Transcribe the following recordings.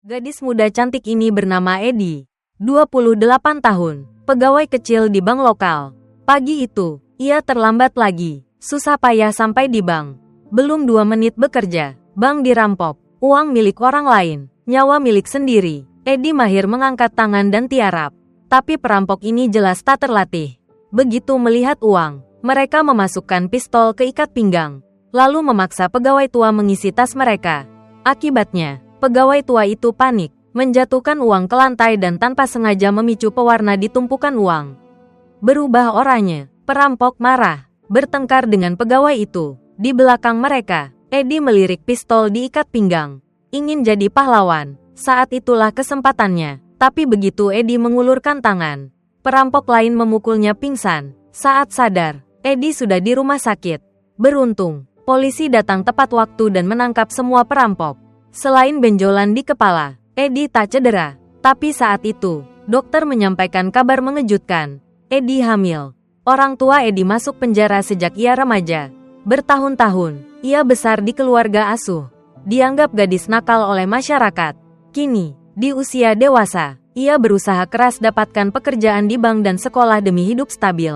Gadis muda cantik ini bernama Edi, 28 tahun, pegawai kecil di bank lokal. Pagi itu, ia terlambat lagi, susah payah sampai di bank. Belum 2 menit bekerja, bank dirampok, uang milik orang lain, nyawa milik sendiri. Edi mahir mengangkat tangan dan tiarap. Tapi perampok ini jelas tak terlatih. Begitu melihat uang, mereka memasukkan pistol ke ikat pinggang, lalu memaksa pegawai tua mengisi tas mereka. Akibatnya, pegawai tua itu panik, menjatuhkan uang ke lantai dan tanpa sengaja memicu pewarna di tumpukan uang. Berubah oranye, perampok marah, bertengkar dengan pegawai itu. Di belakang mereka, Edi melirik pistol di ikat pinggang. Ingin jadi pahlawan, saat itulah kesempatannya. Tapi begitu Edi mengulurkan tangan, perampok lain memukulnya pingsan. Saat sadar, Edi sudah di rumah sakit. Beruntung, polisi datang tepat waktu dan menangkap semua perampok. Selain benjolan di kepala, Edi tak cedera. Tapi saat itu, dokter menyampaikan kabar mengejutkan. Edi hamil. Orang tua Edi masuk penjara sejak ia remaja. Bertahun-tahun, ia besar di keluarga asuh. Dianggap gadis nakal oleh masyarakat. Kini, di usia dewasa, ia berusaha keras dapatkan pekerjaan di bank dan sekolah demi hidup stabil.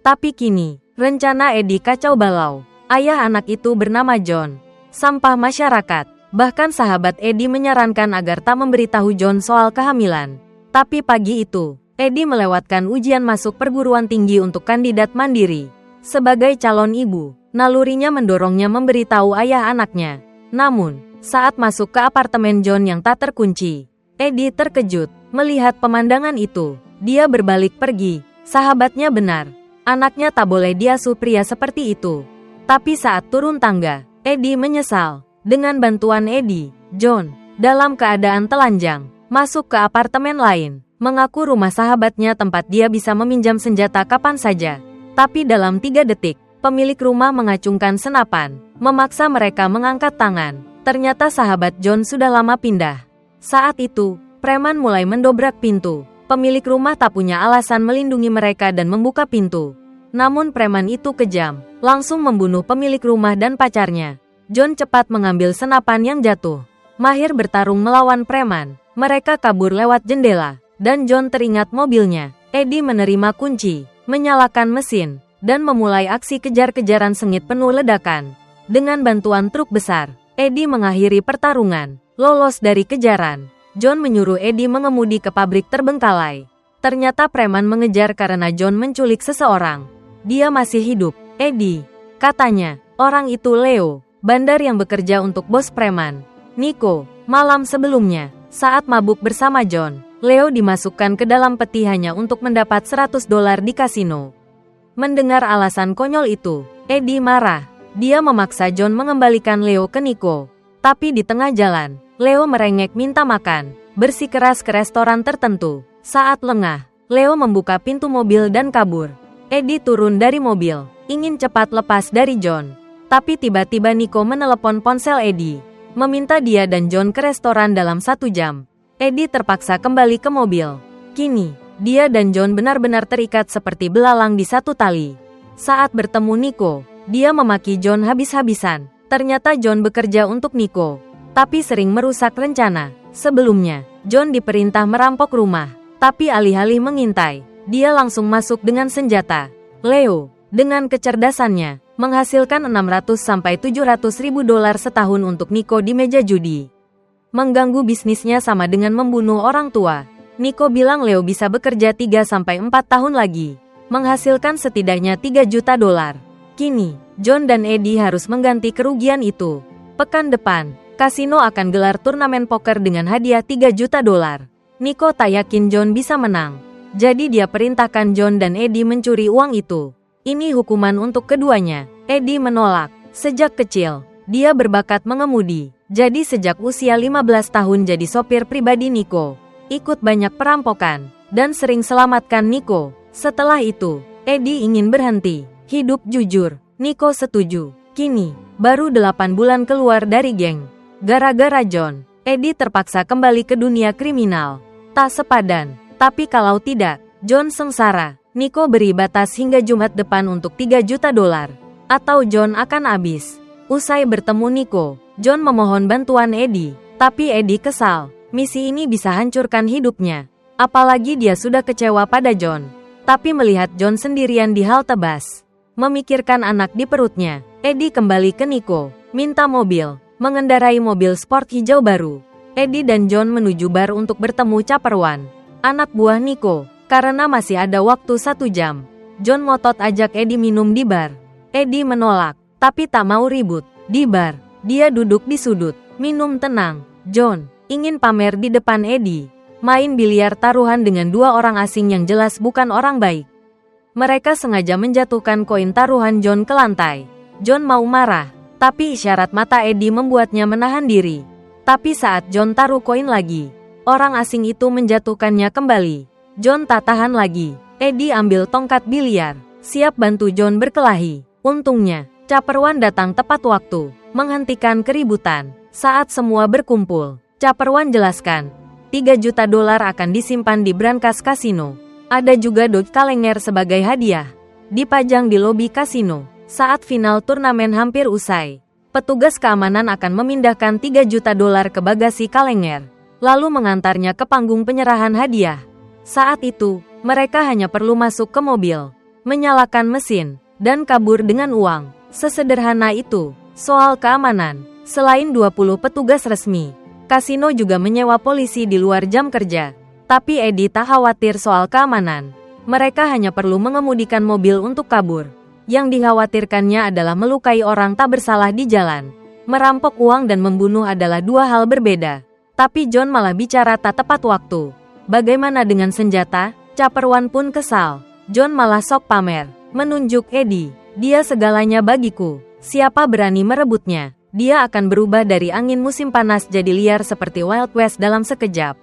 Tapi kini, rencana Edi kacau balau. Ayah anak itu bernama John. Sampah masyarakat. Bahkan sahabat Edi menyarankan agar tak memberitahu John soal kehamilan. Tapi pagi itu, Edi melewatkan ujian masuk perguruan tinggi untuk kandidat mandiri. Sebagai calon ibu, nalurinya mendorongnya memberitahu ayah anaknya. Namun, saat masuk ke apartemen John yang tak terkunci, Edi terkejut melihat pemandangan itu. Dia berbalik pergi. Sahabatnya benar, anaknya tak boleh diasuh pria seperti itu. Tapi saat turun tangga, Edi menyesal. Dengan bantuan Edi, John, dalam keadaan telanjang, masuk ke apartemen lain, mengaku rumah sahabatnya tempat dia bisa meminjam senjata kapan saja. Tapi dalam 3 detik, pemilik rumah mengacungkan senapan, memaksa mereka mengangkat tangan. Ternyata sahabat John sudah lama pindah. Saat itu, preman mulai mendobrak pintu. Pemilik rumah tak punya alasan melindungi mereka dan membuka pintu. Namun preman itu kejam, langsung membunuh pemilik rumah dan pacarnya. John cepat mengambil senapan yang jatuh. Mahir bertarung melawan preman. Mereka kabur lewat jendela, dan John teringat mobilnya. Edi menerima kunci, menyalakan mesin, dan memulai aksi kejar-kejaran sengit penuh ledakan. Dengan bantuan truk besar, Edi mengakhiri pertarungan, lolos dari kejaran. John menyuruh Edi mengemudi ke pabrik terbengkalai. Ternyata preman mengejar karena John menculik seseorang. Dia masih hidup, Edi, katanya. Orang itu Leo, bandar yang bekerja untuk bos preman, Nico. Malam sebelumnya, saat mabuk bersama John, Leo dimasukkan ke dalam peti hanya untuk mendapat $100 di kasino. Mendengar alasan konyol itu, Edi marah. Dia memaksa John mengembalikan Leo ke Nico. Tapi di tengah jalan, Leo merengek minta makan, bersikeras ke restoran tertentu. Saat lengah, Leo membuka pintu mobil dan kabur. Edi turun dari mobil, ingin cepat lepas dari John. Tapi tiba-tiba Nico menelepon ponsel Edi, meminta dia dan John ke restoran dalam 1 jam. Edi terpaksa kembali ke mobil. Kini, dia dan John benar-benar terikat seperti belalang di satu tali. Saat bertemu Nico, dia memaki John habis-habisan. Ternyata John bekerja untuk Nico, tapi sering merusak rencana. Sebelumnya, John diperintah merampok rumah, tapi alih-alih mengintai, dia langsung masuk dengan senjata. Leo, dengan kecerdasannya, menghasilkan $600–700.000 setahun untuk Nico di meja judi. Mengganggu bisnisnya sama dengan membunuh orang tua. Nico bilang Leo bisa bekerja 3–4 tahun lagi, menghasilkan setidaknya $3 juta. Kini, John dan Edi harus mengganti kerugian itu. Pekan depan, kasino akan gelar turnamen poker dengan hadiah $3 juta. Nico tak yakin John bisa menang. Jadi dia perintahkan John dan Edi mencuri uang itu. Ini hukuman untuk keduanya. Edi menolak. Sejak kecil, dia berbakat mengemudi. Jadi sejak usia 15 tahun jadi sopir pribadi Nico. Ikut banyak perampokan, dan sering selamatkan Nico. Setelah itu, Edi ingin berhenti hidup jujur. Nico setuju. Kini, baru 8 bulan keluar dari geng. Gara-gara John, Edi terpaksa kembali ke dunia kriminal. Tak sepadan, tapi kalau tidak, John sengsara. Nico beri batas hingga Jumat depan untuk $3 juta. Atau John akan habis. Usai bertemu Nico, John memohon bantuan Edi. Tapi Edi kesal, Misi ini bisa hancurkan hidupnya. Apalagi dia sudah kecewa pada John. Tapi melihat John sendirian di halte bus, memikirkan anak di perutnya, Eddie kembali ke Nico, minta mobil, mengendarai mobil sport hijau baru. Eddie dan John menuju bar untuk bertemu Chaperone, anak buah Nico. Karena masih ada waktu 1 jam, John ngotot ajak Eddie minum di bar. Eddie menolak, tapi tak mau ribut. Di bar, dia duduk di sudut, minum tenang. John ingin pamer di depan Eddie, main biliar taruhan dengan 2 orang asing yang jelas bukan orang baik. Mereka sengaja menjatuhkan koin taruhan John ke lantai. John mau marah, tapi isyarat mata Eddie membuatnya menahan diri. Tapi saat John taruh koin lagi, orang asing itu menjatuhkannya kembali. John tak tahan lagi. Eddie ambil tongkat biliar, siap bantu John berkelahi. Untungnya, Chaperone datang tepat waktu, menghentikan keributan. Saat semua berkumpul, Chaperone jelaskan, $3 juta akan disimpan di brankas kasino. Ada juga Dodge Challenger sebagai hadiah, dipajang di lobi kasino. Saat final turnamen hampir usai, petugas keamanan akan memindahkan $3 juta ke bagasi Challenger, lalu mengantarnya ke panggung penyerahan hadiah. Saat itu, mereka hanya perlu masuk ke mobil, menyalakan mesin, dan kabur dengan uang. Sesederhana itu. Soal keamanan, selain 20 petugas resmi, kasino juga menyewa polisi di luar jam kerja. Tapi Eddie tak khawatir soal keamanan. Mereka hanya perlu mengemudikan mobil untuk kabur. Yang dikhawatirkannya adalah melukai orang tak bersalah di jalan. Merampok uang dan membunuh adalah 2 hal berbeda. Tapi John malah bicara tak tepat waktu. Bagaimana dengan senjata? Chaperone pun kesal. John malah sok pamer, menunjuk Eddie. Dia segalanya bagiku. Siapa berani merebutnya, dia akan berubah dari angin musim panas jadi liar seperti Wild West dalam sekejap.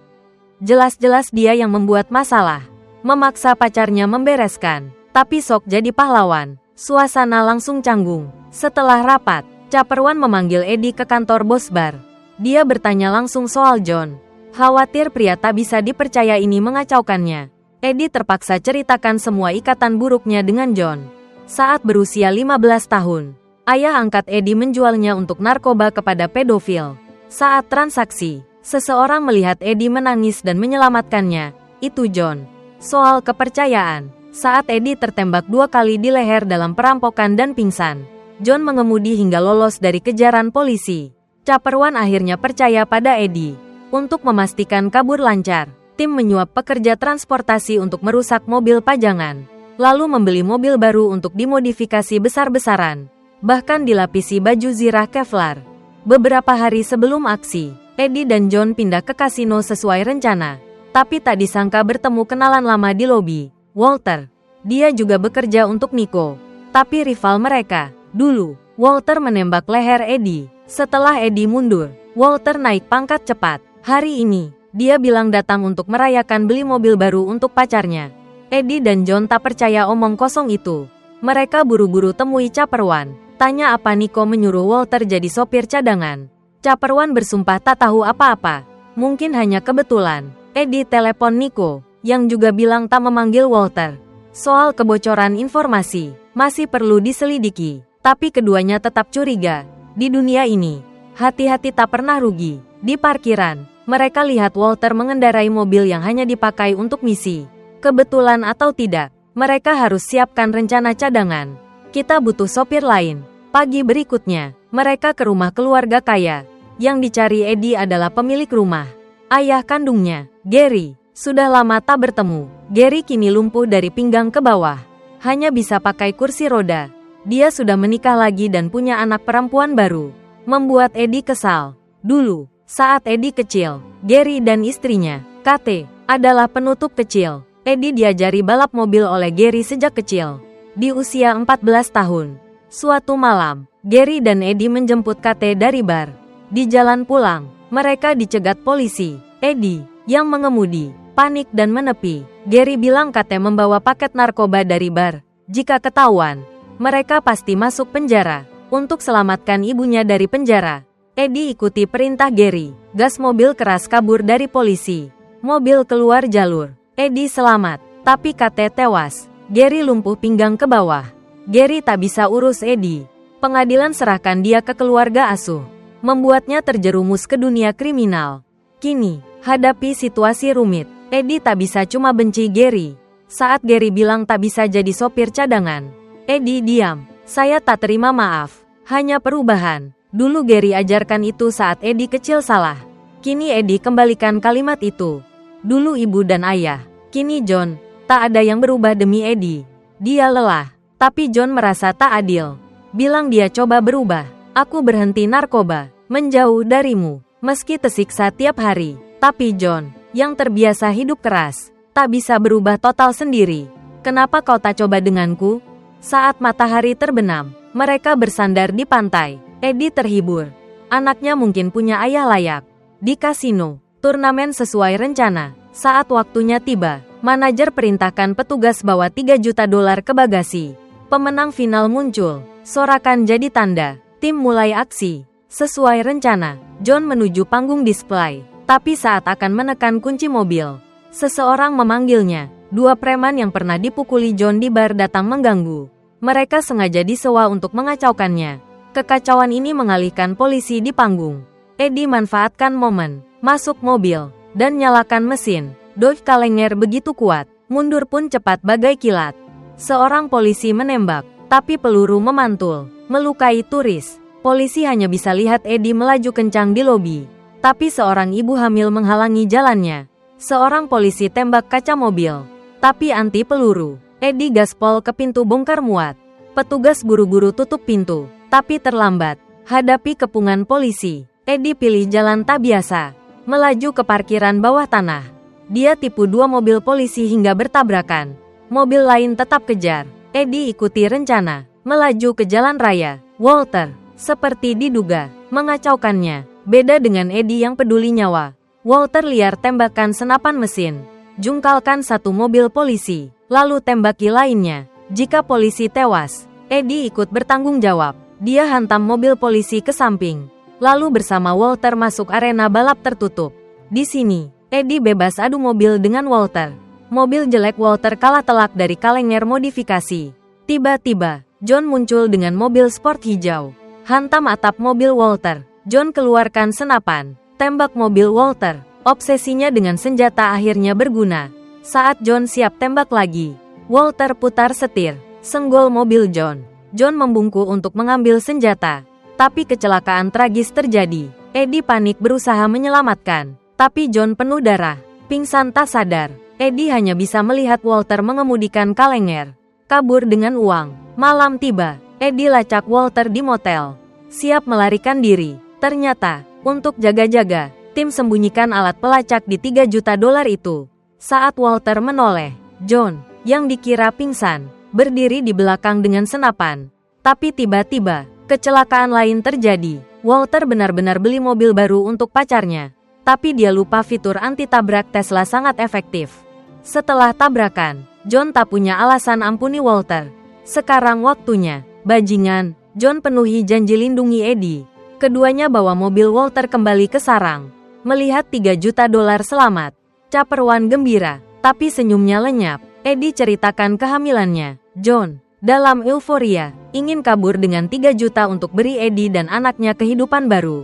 Jelas-jelas dia yang membuat masalah. Memaksa pacarnya membereskan. Tapi sok jadi pahlawan. Suasana langsung canggung. Setelah rapat, Chaperone memanggil Eddie ke kantor bos bar. Dia bertanya langsung soal John. Khawatir pria tak bisa dipercaya ini mengacaukannya. Eddie terpaksa ceritakan semua ikatan buruknya dengan John. Saat berusia 15 tahun, ayah angkat Eddie menjualnya untuk narkoba kepada pedofil. Saat transaksi, seseorang melihat Eddie menangis dan menyelamatkannya. Itu John. Soal kepercayaan, saat Eddie tertembak 2 kali di leher dalam perampokan dan pingsan, John mengemudi hingga lolos dari kejaran polisi. Chaperone akhirnya percaya pada Eddie. Untuk memastikan kabur lancar, tim menyuap pekerja transportasi untuk merusak mobil pajangan, lalu membeli mobil baru untuk dimodifikasi besar-besaran, bahkan dilapisi baju zirah Kevlar. Beberapa hari sebelum aksi, Eddie dan John pindah ke kasino sesuai rencana, tapi tak disangka bertemu kenalan lama di lobi. Walter. Dia juga bekerja untuk Nico, tapi rival mereka. Dulu, Walter menembak leher Eddie. Setelah Eddie mundur, Walter naik pangkat cepat. Hari ini, dia bilang datang untuk merayakan beli mobil baru untuk pacarnya. Eddie dan John tak percaya omong kosong itu. Mereka buru-buru temui Chaperone. Tanya apa Nico menyuruh Walter jadi sopir cadangan. Chaperone bersumpah tak tahu apa-apa. Mungkin hanya kebetulan. Eddie telepon Nico, yang juga bilang tak memanggil Walter. Soal kebocoran informasi, masih perlu diselidiki. Tapi keduanya tetap curiga. Di dunia ini, hati-hati tak pernah rugi. Di parkiran, mereka lihat Walter mengendarai mobil yang hanya dipakai untuk misi. Kebetulan atau tidak, mereka harus siapkan rencana cadangan. Kita butuh sopir lain. Pagi berikutnya, mereka ke rumah keluarga kaya. Yang dicari Eddie adalah pemilik rumah, ayah kandungnya, Gary. Sudah lama tak bertemu. Gary kini lumpuh dari pinggang ke bawah. Hanya bisa pakai kursi roda. Dia sudah menikah lagi dan punya anak perempuan baru. Membuat Eddie kesal. Dulu, saat Eddie kecil, Gary dan istrinya, Kate, adalah penutup kecil. Eddie diajari balap mobil oleh Gary sejak kecil. Di usia 14 tahun. Suatu malam, Gary dan Eddie menjemput Kate dari bar. Di jalan pulang, mereka dicegat polisi. Eddie, yang mengemudi, panik dan menepi. Gary bilang Kate membawa paket narkoba dari bar. Jika ketahuan, mereka pasti masuk penjara. Untuk selamatkan ibunya dari penjara, Eddie ikuti perintah Gary. Gas mobil keras kabur dari polisi. Mobil keluar jalur. Eddie selamat, tapi Kate tewas. Gary lumpuh pinggang ke bawah. Gary tak bisa urus Eddie. Pengadilan serahkan dia ke keluarga asuh, membuatnya terjerumus ke dunia kriminal. Kini, Hadapi situasi rumit, Eddie tak bisa cuma benci Gary. Saat Gary bilang tak bisa jadi sopir cadangan, Eddie diam. Saya tak terima maaf. Hanya perubahan. Dulu Gary ajarkan itu saat Eddie kecil salah. Kini Eddie kembalikan kalimat itu. Dulu ibu dan ayah. Kini John. Tak ada yang berubah demi Eddie. Dia lelah. Tapi John merasa tak adil. Bilang dia coba berubah. Aku berhenti narkoba. Menjauh darimu. Meski tersiksa tiap hari. Tapi John, yang terbiasa hidup keras, tak bisa berubah total sendiri. Kenapa kau tak coba denganku? Saat matahari terbenam, mereka bersandar di pantai. Eddie terhibur. Anaknya mungkin punya ayah layak. Di kasino, turnamen sesuai rencana. Saat waktunya tiba, manajer perintahkan petugas bawa 3 juta dolar ke bagasi. Pemenang final muncul. Sorakan jadi tanda. Tim mulai aksi. Sesuai rencana, John menuju panggung display. Tapi saat akan menekan kunci mobil, seseorang memanggilnya. 2 preman yang pernah dipukuli John di bar datang mengganggu. Mereka sengaja disewa untuk mengacaukannya. Kekacauan ini mengalihkan polisi di panggung. Eddie manfaatkan momen, masuk mobil, dan nyalakan mesin. Dodge Challenger begitu kuat, mundur pun cepat bagai kilat. Seorang polisi menembak, tapi peluru memantul, melukai turis. Polisi hanya bisa lihat Eddie melaju kencang di lobi. Tapi seorang ibu hamil menghalangi jalannya. Seorang polisi tembak kaca mobil. Tapi anti peluru. Eddie gaspol ke pintu bongkar muat. Petugas buru-buru tutup pintu. Tapi terlambat. Hadapi kepungan polisi, Eddie pilih jalan tak biasa. Melaju ke parkiran bawah tanah. Dia tipu 2 mobil polisi hingga bertabrakan. Mobil lain tetap kejar. Eddie ikuti rencana. Melaju ke jalan raya. Walter, seperti diduga, mengacaukannya. Beda dengan Eddie yang peduli nyawa. Walter liar tembakan senapan mesin. Jungkalkan 1 mobil polisi, lalu tembaki lainnya. Jika polisi tewas, Eddie ikut bertanggung jawab. Dia hantam mobil polisi ke samping. Lalu bersama Walter masuk arena balap tertutup. Di sini, Eddie bebas adu mobil dengan Walter. Mobil jelek Walter kalah telak dari Challenger modifikasi. Tiba-tiba, John muncul dengan mobil sport hijau. Hantam atap mobil Walter. John keluarkan senapan, tembak mobil Walter. Obsesinya dengan senjata akhirnya berguna. Saat John siap tembak lagi, Walter putar setir, senggol mobil John. John membungkuk untuk mengambil senjata. Tapi kecelakaan tragis terjadi. Eddie panik berusaha menyelamatkan. Tapi John penuh darah, pingsan tak sadar. Eddie hanya bisa melihat Walter mengemudikan Challenger. Kabur dengan uang. Malam tiba, Eddie lacak Walter di motel. Siap melarikan diri. Ternyata, untuk jaga-jaga, tim sembunyikan alat pelacak di 3 juta dolar itu. Saat Walter menoleh, John, yang dikira pingsan, berdiri di belakang dengan senapan. Tapi tiba-tiba, kecelakaan lain terjadi. Walter benar-benar beli mobil baru untuk pacarnya. Tapi dia lupa fitur anti-tabrak Tesla sangat efektif. Setelah tabrakan, John tak punya alasan ampuni Walter. Sekarang waktunya, bajingan. John penuhi janji lindungi Eddie. Keduanya bawa mobil Walter kembali ke sarang. Melihat 3 juta dolar selamat, Caperwan gembira, tapi senyumnya lenyap. Eddie ceritakan kehamilannya. John, dalam euforia, ingin kabur dengan 3 juta untuk beri Eddie dan anaknya kehidupan baru.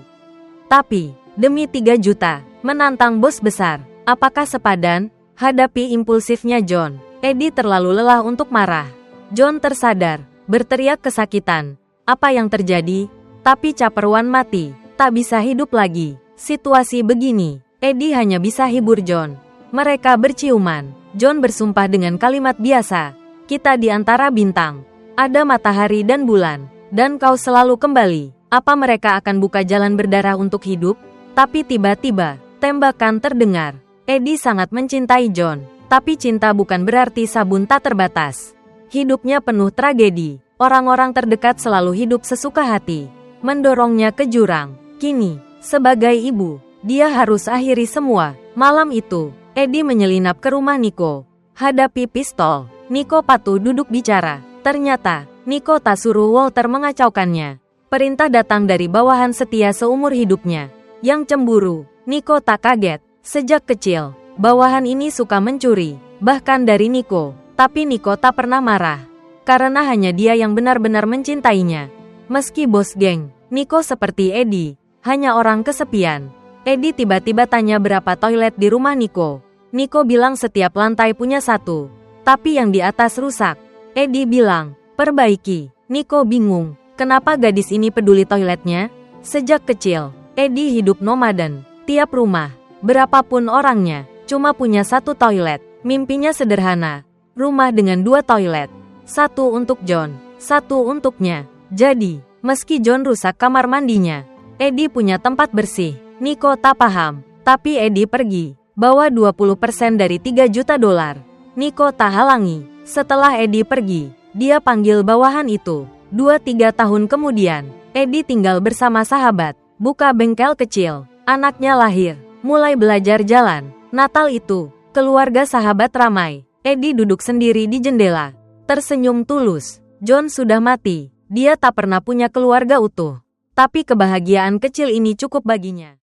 Tapi, demi 3 juta, menantang bos besar. Apakah sepadan? Hadapi impulsifnya John. Eddie terlalu lelah untuk marah. John tersadar, berteriak kesakitan. Apa yang terjadi? Tapi Caperwan mati, tak bisa hidup lagi. Situasi begini, Eddie hanya bisa hibur John. Mereka berciuman. John bersumpah dengan kalimat biasa. Kita di antara bintang. Ada matahari dan bulan. Dan kau selalu kembali. Apa mereka akan buka jalan berdarah untuk hidup? Tapi tiba-tiba, tembakan terdengar. Eddie sangat mencintai John. Tapi cinta bukan berarti sabun tak terbatas. Hidupnya penuh tragedi. Orang-orang terdekat selalu hidup sesuka hati. Mendorongnya ke jurang. Kini, sebagai ibu, dia harus akhiri semua. Malam itu, Eddie menyelinap ke rumah Nico. Hadapi pistol, Nico patuh duduk bicara. Ternyata, Nico tak suruh Walter mengacaukannya. Perintah datang dari bawahan setia seumur hidupnya. Yang cemburu, Nico tak kaget. Sejak kecil, bawahan ini suka mencuri. Bahkan dari Nico. Tapi Nico tak pernah marah. Karena hanya dia yang benar-benar mencintainya. Meski bos geng, Nico seperti Eddie, hanya orang kesepian. Eddie tiba-tiba tanya berapa toilet di rumah Nico. Nico bilang setiap lantai punya satu, tapi yang di atas rusak. Eddie bilang, perbaiki. Nico bingung, kenapa gadis ini peduli toiletnya? Sejak kecil, Eddie hidup nomaden. Tiap rumah, berapapun orangnya, cuma punya satu toilet. Mimpinya sederhana, rumah dengan 2 toilet. Satu untuk John, satu untuknya. Jadi, meski John rusak kamar mandinya, Eddie punya tempat bersih. Nico tak paham, tapi Eddie pergi. Bawa 20% dari 3 juta dolar. Nico tak halangi. Setelah Eddie pergi, dia panggil bawahan itu. 2-3 tahun kemudian, Eddie tinggal bersama sahabat, buka bengkel kecil. Anaknya lahir, mulai belajar jalan. Natal itu, keluarga sahabat ramai. Eddie duduk sendiri di jendela, tersenyum tulus. John sudah mati, dia tak pernah punya keluarga utuh. Tapi kebahagiaan kecil ini cukup baginya.